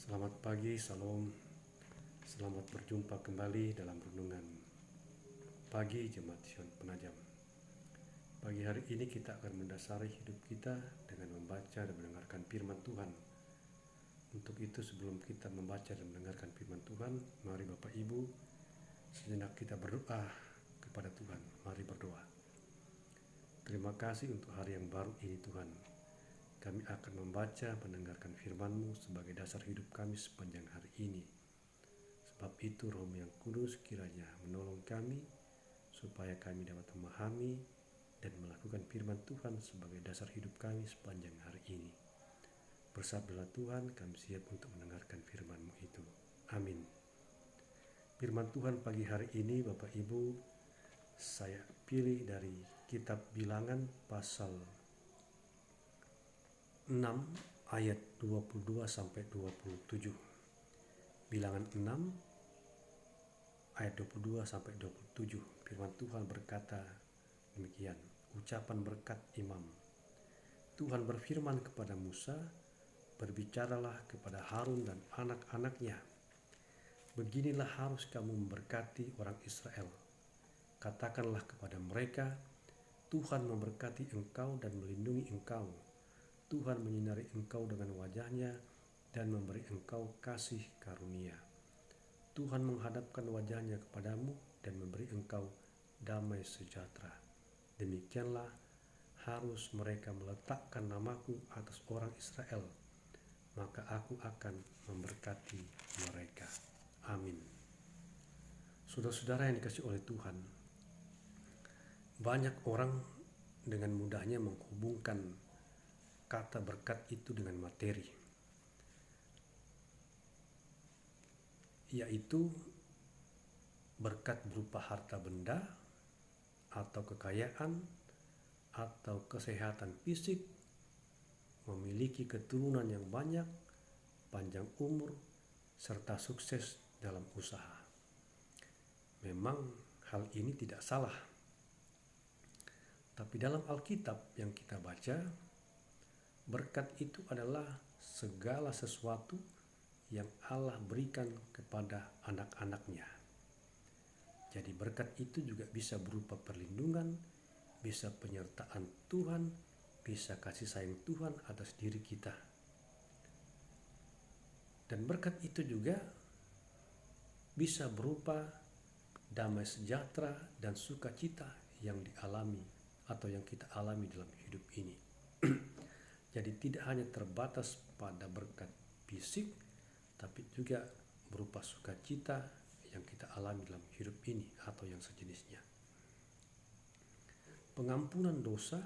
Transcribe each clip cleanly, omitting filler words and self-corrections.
Selamat pagi, salam. Selamat berjumpa kembali dalam renungan pagi Jemaat Sion Penajam. Pagi hari ini kita akan mendasari hidup kita dengan membaca dan mendengarkan firman Tuhan. Untuk itu sebelum kita membaca dan mendengarkan firman Tuhan, mari Bapak Ibu sejenak kita berdoa kepada Tuhan. Mari berdoa. Terima kasih untuk hari yang baru ini Tuhan. Kami akan membaca mendengarkan firman-Mu sebagai dasar hidup kami sepanjang hari ini. Sebab itu Roh-Mu yang kudus kiranya menolong kami supaya kami dapat memahami dan melakukan firman Tuhan sebagai dasar hidup kami sepanjang hari ini. Bersabdalah Tuhan, kami siap untuk mendengarkan firman-Mu itu. Amin. Firman Tuhan pagi hari ini Bapak Ibu, saya pilih dari kitab Bilangan pasal 6 ayat 22 sampai 27. Bilangan 6 ayat 22 sampai 27. Firman Tuhan berkata demikian. Ucapan berkat imam. Tuhan berfirman kepada Musa, berbicaralah kepada Harun dan anak-anaknya. Beginilah harus kamu memberkati orang Israel. Katakanlah kepada mereka, Tuhan memberkati engkau dan melindungi engkau. Tuhan menyinari engkau dengan wajahnya dan memberi engkau kasih karunia. Tuhan menghadapkan wajahnya kepadamu dan memberi engkau damai sejahtera. Demikianlah harus mereka meletakkan namaku atas orang Israel, maka aku akan memberkati mereka. Amin. Saudara-saudara yang dikasihi oleh Tuhan, banyak orang dengan mudahnya menghubungkan kata berkat itu dengan materi, yaitu berkat berupa harta benda atau kekayaan atau kesehatan fisik, memiliki keturunan yang banyak, panjang umur, serta sukses dalam usaha. Memang hal ini tidak salah, tapi dalam Alkitab yang kita baca, berkat itu adalah segala sesuatu yang Allah berikan kepada anak-anaknya. Jadi berkat itu juga bisa berupa perlindungan, bisa penyertaan Tuhan, bisa kasih sayang Tuhan atas diri kita. Dan berkat itu juga bisa berupa damai sejahtera dan sukacita yang dialami atau yang kita alami dalam hidup ini. Jadi tidak hanya terbatas pada berkat fisik, tapi juga berupa sukacita yang kita alami dalam hidup ini atau yang sejenisnya. Pengampunan dosa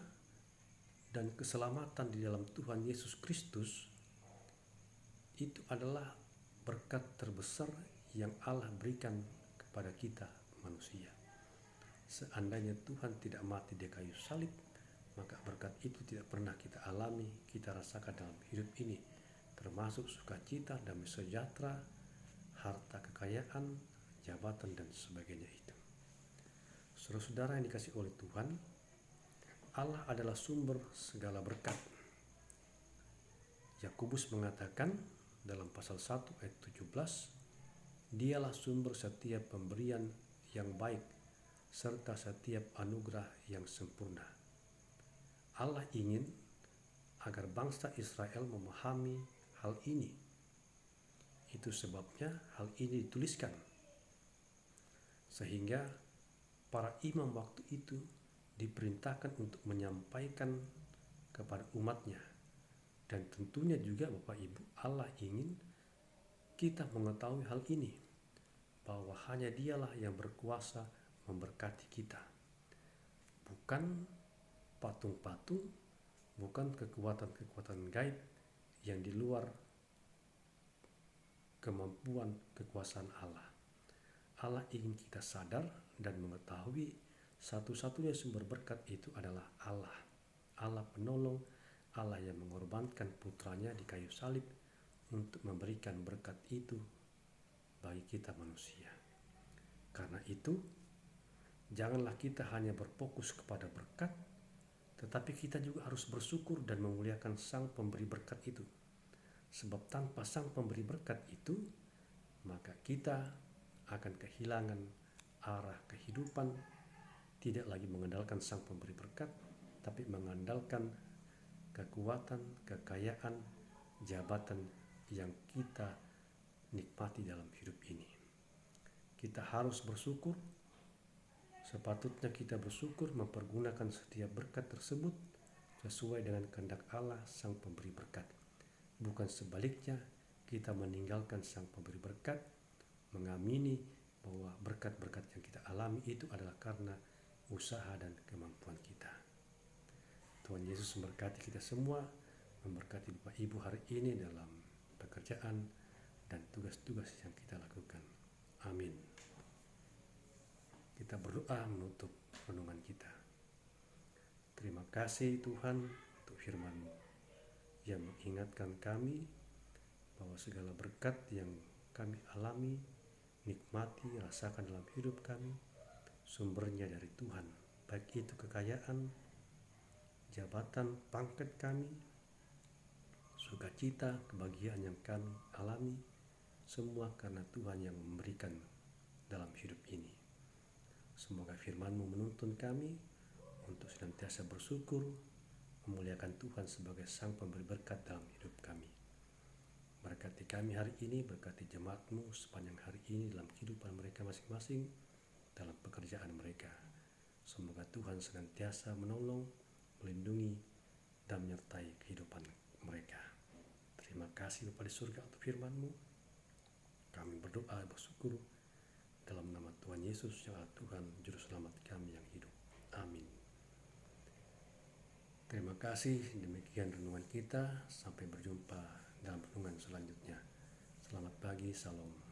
dan keselamatan di dalam Tuhan Yesus Kristus itu adalah berkat terbesar yang Allah berikan kepada kita manusia. Seandainya Tuhan tidak mati di kayu salib, maka berkat itu tidak pernah kita alami, kita rasakan dalam hidup ini, termasuk sukacita, damai sejahtera, harta kekayaan, jabatan, dan sebagainya itu. Saudara-saudara yang dikasihi oleh Tuhan, Allah adalah sumber segala berkat. Yakobus mengatakan dalam pasal 1 ayat 17, Dialah sumber setiap pemberian yang baik, serta setiap anugerah yang sempurna. Allah ingin agar bangsa Israel memahami hal ini. Itu sebabnya hal ini dituliskan. Sehingga para imam waktu itu diperintahkan untuk menyampaikan kepada umatnya. Dan tentunya juga Bapak Ibu, Allah ingin kita mengetahui hal ini, bahwa hanya Dialah yang berkuasa memberkati kita. Bukan patung-patung, bukan kekuatan-kekuatan gaib yang di luar kemampuan kekuasaan Allah. Allah ingin kita sadar dan mengetahui satu-satunya sumber berkat itu adalah Allah. Allah penolong, Allah yang mengorbankan putranya di kayu salib untuk memberikan berkat itu bagi kita manusia. Karena itu, janganlah kita hanya berfokus kepada berkat, tetapi kita juga harus bersyukur dan memuliakan Sang Pemberi berkat itu. Sebab tanpa Sang Pemberi berkat itu, maka kita akan kehilangan arah kehidupan, tidak lagi mengandalkan Sang Pemberi berkat, tapi mengandalkan kekuatan, kekayaan, jabatan yang kita nikmati dalam hidup ini. Kita harus bersyukur. Sepatutnya kita bersyukur mempergunakan setiap berkat tersebut sesuai dengan kehendak Allah Sang Pemberi berkat. Bukan sebaliknya, kita meninggalkan Sang Pemberi berkat, mengamini bahwa berkat-berkat yang kita alami itu adalah karena usaha dan kemampuan kita. Tuhan Yesus memberkati kita semua, memberkati Bapak Ibu hari ini dalam pekerjaan dan tugas-tugas yang kita lakukan. Amin. Kita berdoa menutup renungan kita. Terima kasih Tuhan untuk firman-Mu yang mengingatkan kami bahwa segala berkat yang kami alami, nikmati, rasakan dalam hidup kami, sumbernya dari Tuhan. Baik itu kekayaan, jabatan, pangkat kami, sukacita, kebahagiaan yang kami alami, semua karena Tuhan yang memberikan dalam hidup ini. Semoga firman-Mu menuntun kami untuk senantiasa bersyukur, memuliakan Tuhan sebagai Sang Pemberi berkat dalam hidup kami. Berkati kami hari ini, berkati jemaat-Mu sepanjang hari ini dalam kehidupan mereka masing-masing, dalam pekerjaan mereka. Semoga Tuhan senantiasa menolong, melindungi, dan menyertai kehidupan mereka. Terima kasih Bapa di surga untuk firman-Mu. Kami berdoa bersyukur dalam nama Tuhan Yesus yang adalah Tuhan Juru Selamat kami yang hidup. Amin. Terima kasih, demikian renungan kita. Sampai berjumpa dalam renungan selanjutnya. Selamat pagi, salam.